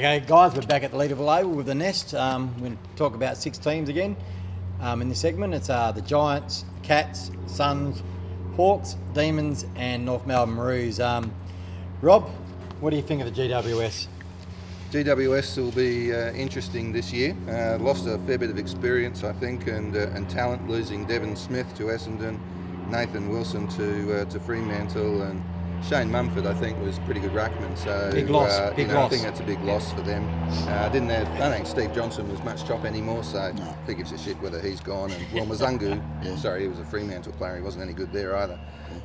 Okay, guys, we're back at the Leaderville Oval with the Nest. We're going to talk about 6 teams again in this segment. It's the Giants, Cats, Suns, Hawks, Demons, and North Melbourne Roos. Rob, what do you think of the GWS? GWS will be interesting this year. Lost a fair bit of experience, I think, and talent, losing Devon Smith to Essendon, Nathan Wilson to Fremantle, and Shane Mumford, I think, was pretty good ruckman. So big loss. I think that's a big loss for them. I don't think Steve Johnson was much chop anymore, so no. I think it's a shit whether he's gone. And well, Mazungu, sorry, he was a Fremantle player. He wasn't any good there either.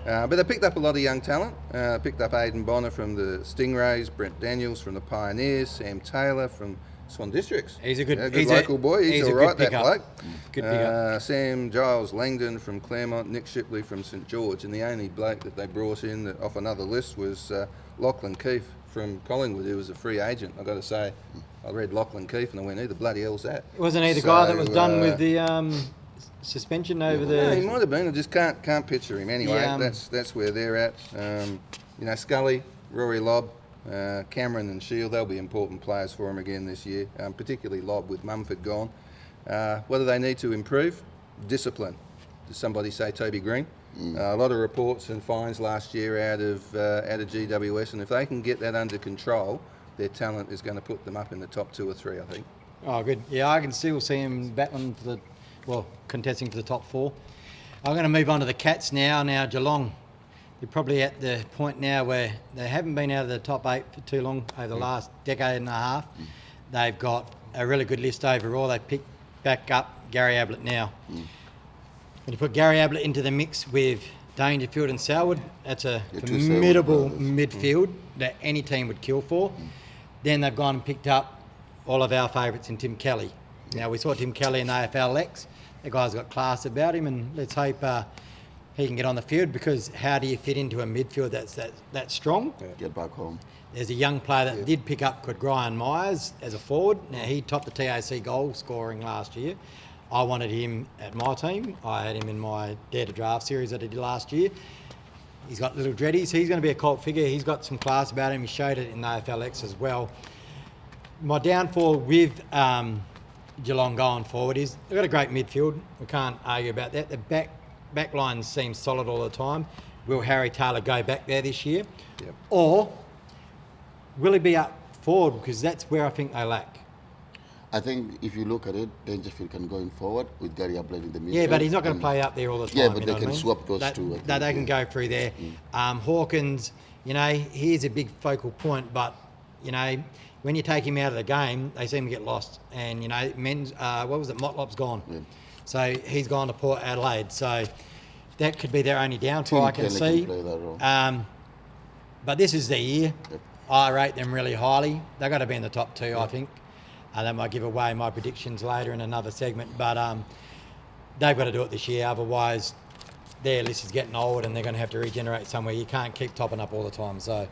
But they picked up a lot of young talent. Picked up Aidan Bonner from the Stingrays, Brent Daniels from the Pioneers, Sam Taylor from Swan Districts. He's a good local boy. He's all right, that bloke. Good pick-up. Sam Giles Langdon from Claremont, Nick Shipley from St George, and the only bloke that they brought in that off another list was Lachlan Keefe from Collingwood, who was a free agent. I've got to say, I read Lachlan Keefe and I went, who the bloody hell's that? Wasn't he the guy that was done with the suspension over the... Yeah, he might have been. I just can't picture him anyway. That's where they're at. Scully, Rory Lobb, Cameron and Shield, they'll be important players for him again this year, particularly Lobb with Mumford gone. What do they need to improve? Discipline. Does somebody say Toby Green? A lot of reports and fines last year out of GWS, and if they can get that under control, their talent is going to put them up in the top 2 or 3, I think. Oh, good. Yeah, I can still see him battling for contesting for the top 4. I'm going to move on to the Cats now. Now, Geelong. They're probably at the point now where they haven't been out of the top 8 for too long, over the last decade and a half. They've got a really good list overall. They picked back up Gary Ablett now. When you put Gary Ablett into the mix with Dangerfield and Selwood, that's a formidable midfield that any team would kill for. Then they've gone and picked up all of our favourites in Tim Kelly. Now, we saw Tim Kelly in AFL Lex. The guy's got class about him, and let's hope he can get on the field, because how do you fit into a midfield that's strong? Get back home. There's a young player that did pick up Ryan Myers as a forward. Now, he topped the TAC goal scoring last year. I wanted him at my team. I had him in my Dare to Draft series that I did last year. He's got little dreadies. He's going to be a cult figure. He's got some class about him. He showed it in AFLX as well. My downfall with Geelong going forward is they've got a great midfield. We can't argue about that. The back line seems solid all the time. Will Harry Taylor go back there this year? Yep. Or will he be up forward? Because that's where I think they lack. I think if you look at it, Dangerfield can go in forward with Gary Ablett in the middle. Yeah, but he's not going to play up there all the time. Yeah, but they can swap those two. They can go through there. Hawkins, he's a big focal point, but, when you take him out of the game, they seem to get lost. And, Motlop's gone. Yeah. So he's gone to Port Adelaide. So that could be their only downfall, I can see. Can play that role. But this is their year. Yep. I rate them really highly. They've got to be in the top 2, I think. They might give away my predictions later in another segment. But they've got to do it this year. Otherwise, their list is getting old and they're going to have to regenerate somewhere. You can't keep topping up all the time. So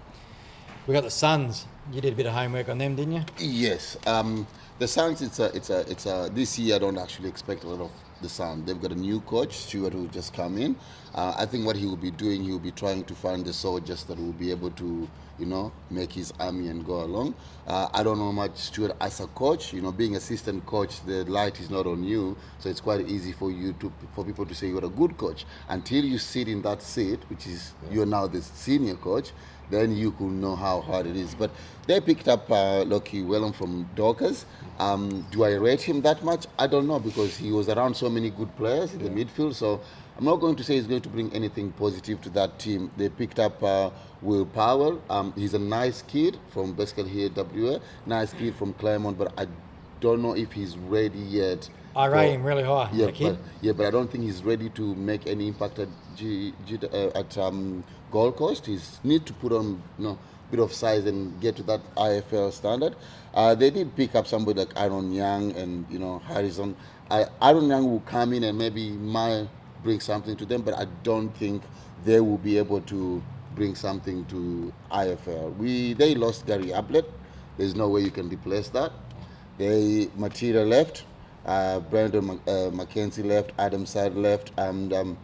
we've got the Suns. You did a bit of homework on them, didn't you? Yes. The Suns, this year I don't actually expect a lot of the Suns. They've got a new coach, Stewart, who just come in. I think what he will be doing, he will be trying to find the soldiers that will be able to, make his army and go along. I don't know much Stewart as a coach. Being assistant coach, the light is not on you, so it's quite easy for people to say you're a good coach. Until you sit in that seat, which is you're now the senior coach, then you could know how hard it is. But they picked up Lockie Wellham from Dockers. Do I rate him that much? I don't know, because he was around so many good players in the midfield. So I'm not going to say he's going to bring anything positive to that team. They picked up Will Powell. He's a nice kid from basically here at WA. Nice kid from Claremont, but I don't know if he's ready yet. I rate him really high. But I don't think he's ready to make any impact at Gold Coast. He needs to put on a bit of size and get to that IFL standard. They did pick up somebody like Aaron Young and Harrison. Aaron Young will come in and maybe might bring something to them, but I don't think they will be able to bring something to IFL. They lost Gary Ablett. There's no way you can replace that. Matera left. Brandon McKenzie left, Adam Side left, and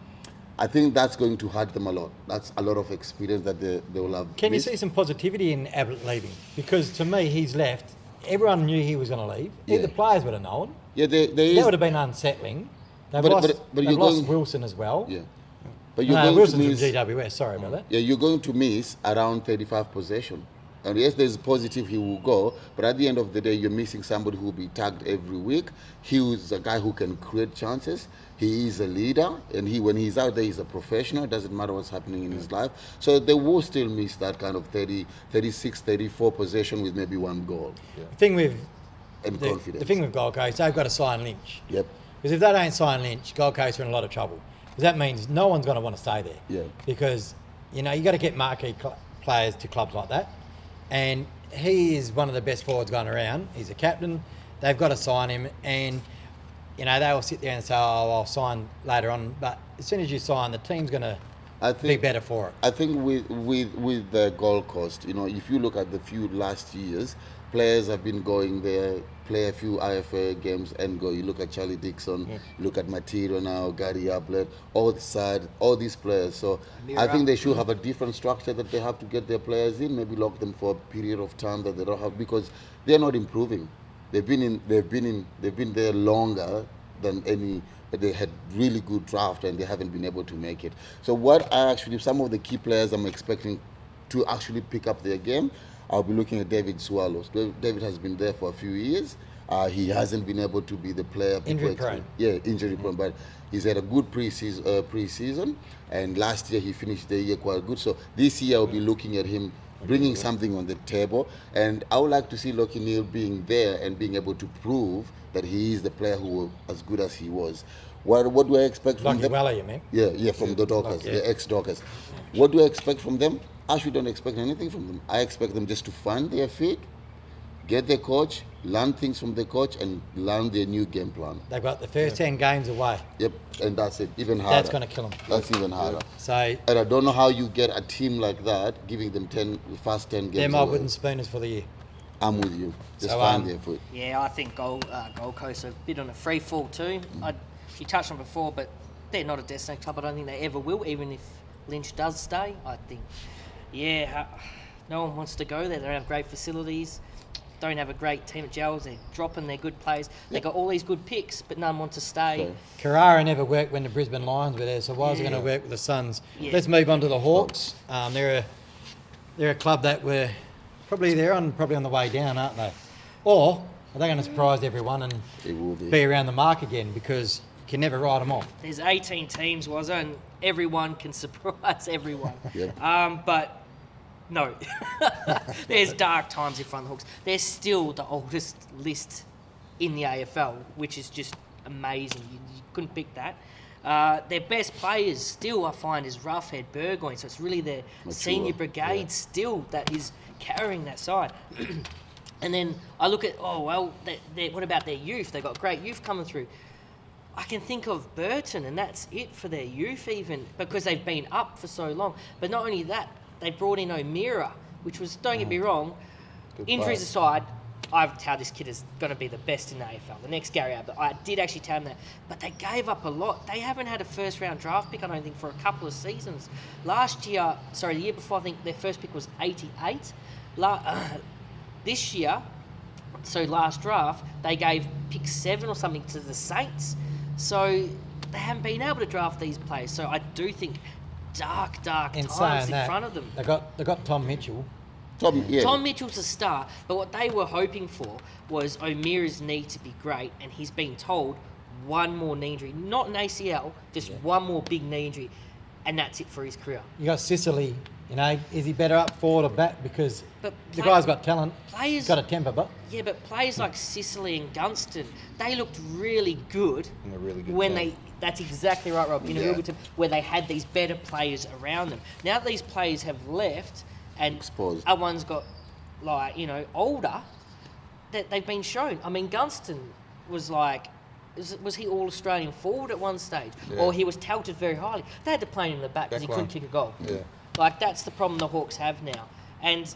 I think that's going to hurt them a lot. That's a lot of experience that they will have. Can you see some positivity in Ablett leaving? Because to me, he's left everyone knew he was going to leave. Yeah. The players would have known. Yeah, there That is. would have been unsettling. They've But- lost, but they've you're lost going- Wilson as well. Yeah, but you're No, going Wilson's to miss. from GWS. Sorry about that. Yeah, you're going to miss around 35 possession. And yes, there's positive he will go, but at the end of the day, you're missing somebody who will be tagged every week. He is a guy who can create chances. He is a leader, and when he's out there, he's a professional. It doesn't matter what's happening in his life. So they will still miss that kind of 30, 36, 34 possession with maybe one goal The thing with and confidence. the thing with Gold Coast, they've got to sign Lynch. Yep. Because if they don't sign Lynch, Gold Coast are in a lot of trouble. Because that means no one's going to want to stay there. Yeah. Because, you know, you got to get marquee players to clubs like that. And he is one of the best forwards going around. He's a captain. They've got to sign him. And, you know, they will sit there and say, oh, I'll sign later on. But as soon as you sign, the team's going to be better for it. I think with the Gold Coast, you know, if you look at the few last years, players have been going there, play a few IFA games and go. You look at Charlie Dixon, you look at Matiro now, Gary Ablett, all these players. So I think they should have a different structure that they have to get their players in, maybe lock them for a period of time that they don't have, because they're not improving. They've been there longer than any. They had really good draft and they haven't been able to make it. So some of the key players I'm expecting to actually pick up their game, I'll be looking at David Swallows. David has been there for a few years. He hasn't been able to be the player. Injury prone. Yeah, injury prone. But he's had a good pre-season, and last year he finished the year quite good. So this year I'll be looking at him bringing something on the table, and I would like to see Lockie Neal being there and being able to prove that he is the player who was as good as he was. What do I expect from Lockie them? Weller, you mean? Yeah, from the Dockers, the ex-Dockers. What do I expect from them? I actually don't expect anything from them. I expect them just to find their feet, get their coach, learn things from the coach, and learn their new game plan. They've got the first 10 games away. Yep, and that's it. Even harder. That's going to kill them. That's even harder. So And I don't know how you get a team like that, giving them first 10 games they're my away. wooden spooners for the year. I'm with you. Just So, find their foot. Yeah, I think Gold Coast are a bit on a free fall too. You touched on before, but they're not a destination club. I don't think they ever will, even if Lynch does stay. I think, no one wants to go there. They don't have great facilities, don't have a great team at Gels. They're dropping their good players. They got all these good picks, but none want to stay. Okay. Carrara never worked when the Brisbane Lions were there, so why is it going to work with the Suns? Yeah. Let's move on to the Hawks. They're a club that were probably on the way down, aren't they? Or are they going to surprise everyone and It will be. be around the mark again, because you can never write them off? There's 18 teams, and everyone can surprise everyone. Yep. But no, there's dark times in front of the Hawks. They're still the oldest list in the AFL, which is just amazing. You couldn't pick that. Their best players still, I find, is Roughhead Burgoyne. So it's really their senior brigade still that is carrying that side. And then I look at, what about their youth? They've got great youth coming through. I can think of Burton, and that's it for their youth even, because they've been up for so long. But not only that, they brought in O'Meara, which was, don't get me wrong, injuries aside, I've touted this kid is going to be the best in the AFL, the next Gary Ablett. I did actually tell him that. But they gave up a lot. They haven't had a first-round draft pick, I don't think, for a couple of seasons. The year before, I think their first pick was 88. This year, so last draft, they gave pick 7 or something to the Saints. So they haven't been able to draft these players. So I do think dark In times saying in that, front of them. they got Tom Mitchell. Tom Mitchell's a star, but what they were hoping for was O'Meara's knee to be great, and he's been told one more knee injury, not an ACL, just one more big knee injury, and that's it for his career. You got Sicily. You know, is he better up forward or back? Because But the guy's got talent. players- He's got a temper, but Yeah, but players like Sicily and Gunston, they looked really good In a really good when team. that's exactly right, Rob, in a real good team, where they had these better players around them. Now that these players have left and Exposed. other ones got, older, that they've been shown. I mean, Gunston was was he all-Australian forward at one stage? Yeah. Or he was touted very highly. They had to play him in the back because he Back couldn't line. kick a goal. Yeah. That's the problem the Hawks have now. And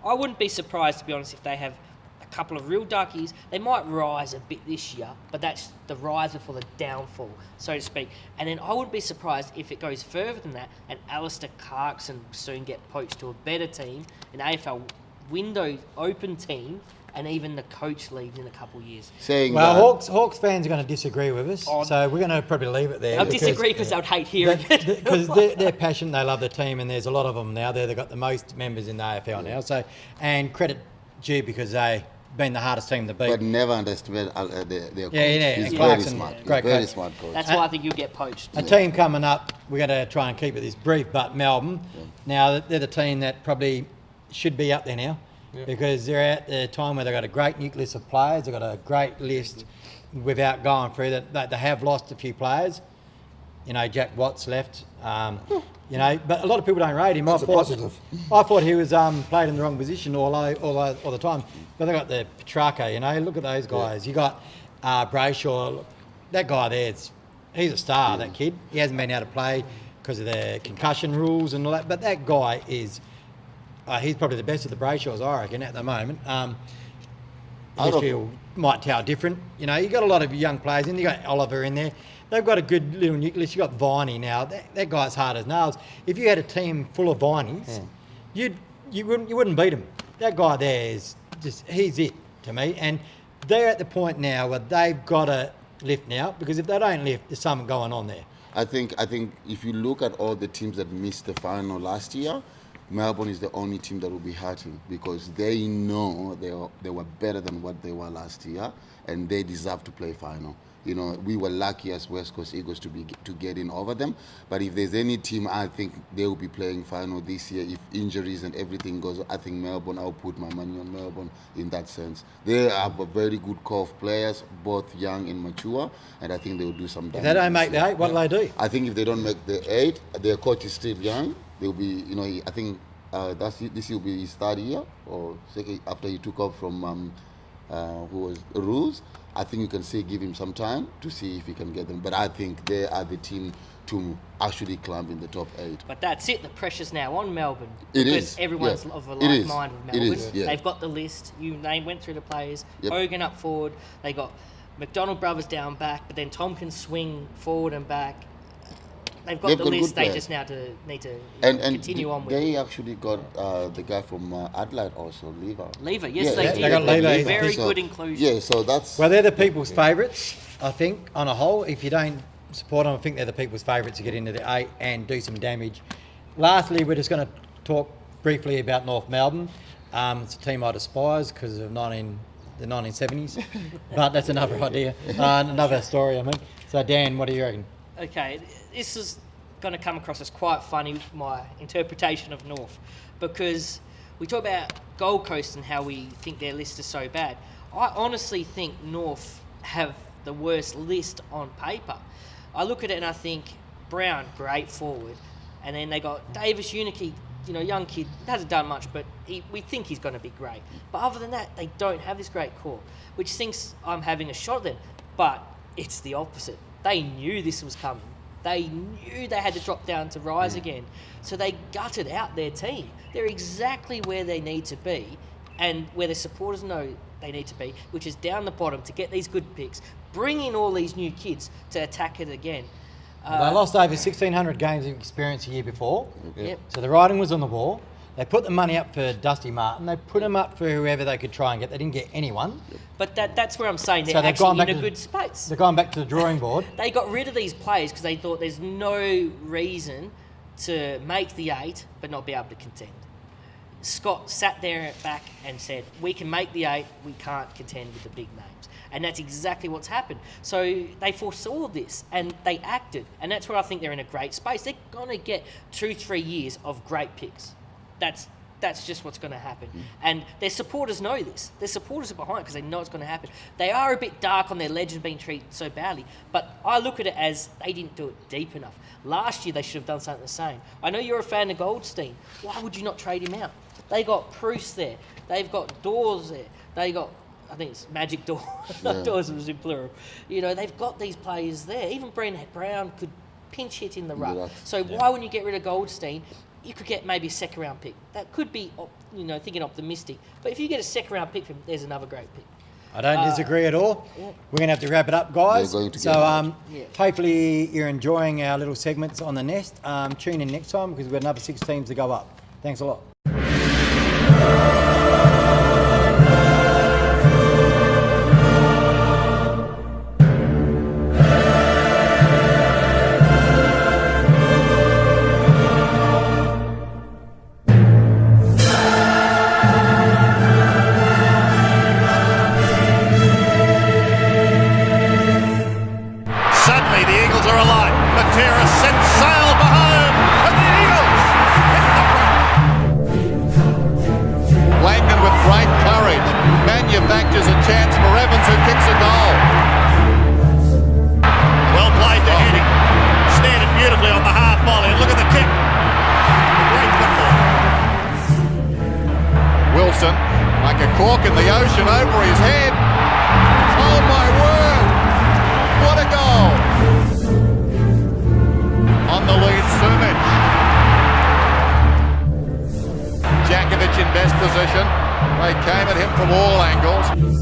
I wouldn't be surprised, to be honest, if they have a couple of real duckies. They might rise a bit this year, but that's the rise before the downfall, so to speak. And then I wouldn't be surprised if it goes further than that and Alistair Clarkson soon get poached to a better team, an AFL window open team, and even the coach leaves in a couple of years. Saying Well, that, Hawks fans are going to disagree with us, so we're going to probably leave it there. I'll disagree because I would hate hearing it. Because they're passionate, they love the team, and there's a lot of them now. They've got the most members in the AFL now. So, and credit due because they've been the hardest team to beat. but never underestimate their coach. Yeah, He's and very Clarkson, smart. great Very coach. smart coach. That's why I think you'll get poached. A team coming up, we're going to try and keep it this brief, but Melbourne, now they're the team that probably should be up there now because they're at the time where they've got a great nucleus of players, they've got a great list without going through that. They have lost a few players. You know, Jack Watts left. You know, but a lot of people don't rate him. That's a positive. I thought he was played in the wrong position all the time. But they got the Petrarca. You know, look at those guys. You got Brayshaw. That guy there, he's a star. That kid. He hasn't been able to play because of the concussion rules and all that. But that guy is. He's probably the best of the Brayshaws, I reckon, at the moment. History might tell different. You know, you got a lot of young players in. You got Oliver in there. They've got a good little nucleus. You got Viney now. That guy's hard as nails. If you had a team full of Vineys, you wouldn't beat him. That guy there is he's it to me. And they're at the point now where they've got to lift now because if they don't lift, there's something going on there. I think if you look at all the teams that missed the final last year, Melbourne is the only team that will be hurting because they know they were better than what they were last year and they deserve to play final. You know, we were lucky as West Coast Eagles to get in over them. But if there's any team, I think they will be playing final this year. If injuries and everything goes, I think Melbourne, I'll put my money on Melbourne in that sense. They have a very good core of players, both young and mature, and I think they will do some damage. If they don't make the 8, what do they do? I think if they don't make the 8, their coach is still young. They'll be, you know, I think this will be his third year or second after he took off from who was Roos. I think you can say give him some time to see if he can get them. But I think they are the team to actually climb in the top 8. But that's it. The pressure's now on Melbourne. It because is, everyone's yeah. of a It like is. mind with It Melbourne. is, yeah. They've got the list. They went through the players. Yep. Hogan up forward. They got McDonald brothers down back, but then Tom can swing forward and back. They've got the list. They just now need to continue on with. They actually got the guy from Adelaide also, Lever, yes, Yeah, they did. they got Lever. Very So, good inclusion. Yeah, so that's... Well, they're the people's favourites, I think, on a whole. If you don't support them, I think they're the people's favourites to get into the 8 and do some damage. Lastly, we're just going to talk briefly about North Melbourne. It's a team I despise because of the 1970s, but that's another idea, another story, I mean. So, Dan, what do you reckon? Okay, this is going to come across as quite funny, my interpretation of North, because we talk about Gold Coast and how we think their list is so bad. I honestly think North have the worst list on paper. I look at it and I think Brown, great forward, and then they got Davis Unicky, you know, young kid, hasn't done much, but we think he's going to be great. But other than that, they don't have this great core, which thinks I'm having a shot at them. But it's the opposite. They knew this was coming. They knew they had to drop down to rise again. So they gutted out their team. They're exactly where they need to be and where the supporters know they need to be, which is down the bottom to get these good picks, bring in all these new kids to attack it again. They lost over 1,600 games of experience the year before. Yep. So the writing was on the wall. They put the money up for Dusty Martin. They put him up for whoever they could try and get. They didn't get anyone. But that's where I'm saying they're So they've gone actually in back a to good space. They're going back to the drawing board. They got rid of these players because they thought there's no reason to make the 8 but not be able to contend. Scott sat there at back and said, we can make the 8, we can't contend with the big names. And that's exactly what's happened. So they foresaw this and they acted. And that's where I think they're in a great space. They're going to get 2-3 years of great picks. That's just what's going to happen. And their supporters know this. Their supporters are behind because they know it's going to happen. They are a bit dark on their legend being treated so badly, but I look at it as they didn't do it deep enough. Last year, they should have done something the same. I know you're a fan of Goldstein. Why would you not trade him out? They got Proust there. They've got Dawes there. They got, I think it's Magic Door. Not Dawes, was in plural. You know, they've got these players there. Even Brown could pinch hit in the ruck. So why wouldn't you get rid of Goldstein? You could get maybe a second round pick. That could be, thinking optimistic. But if you get a second round pick from him, there's another great pick. I don't disagree at all. Yeah. We're going to have to wrap it up, guys. We're going to So get hopefully you're enjoying our little segments on the nest. Tune in next time because we've got another 6 teams to go up. Thanks a lot. Suddenly the Eagles are alive. Matera sets sail for home, and the Eagles hit the front. Langdon with great courage manufactures a chance for Evans, who kicks a goal. Well played to Heading. Snared it beautifully on the half volley. And look at the kick. Great football. Wilson, like a cork in the ocean over his head. Oh my word! What a goal! On the lead, Sumic. Jakovic in best position. They came at him from all angles.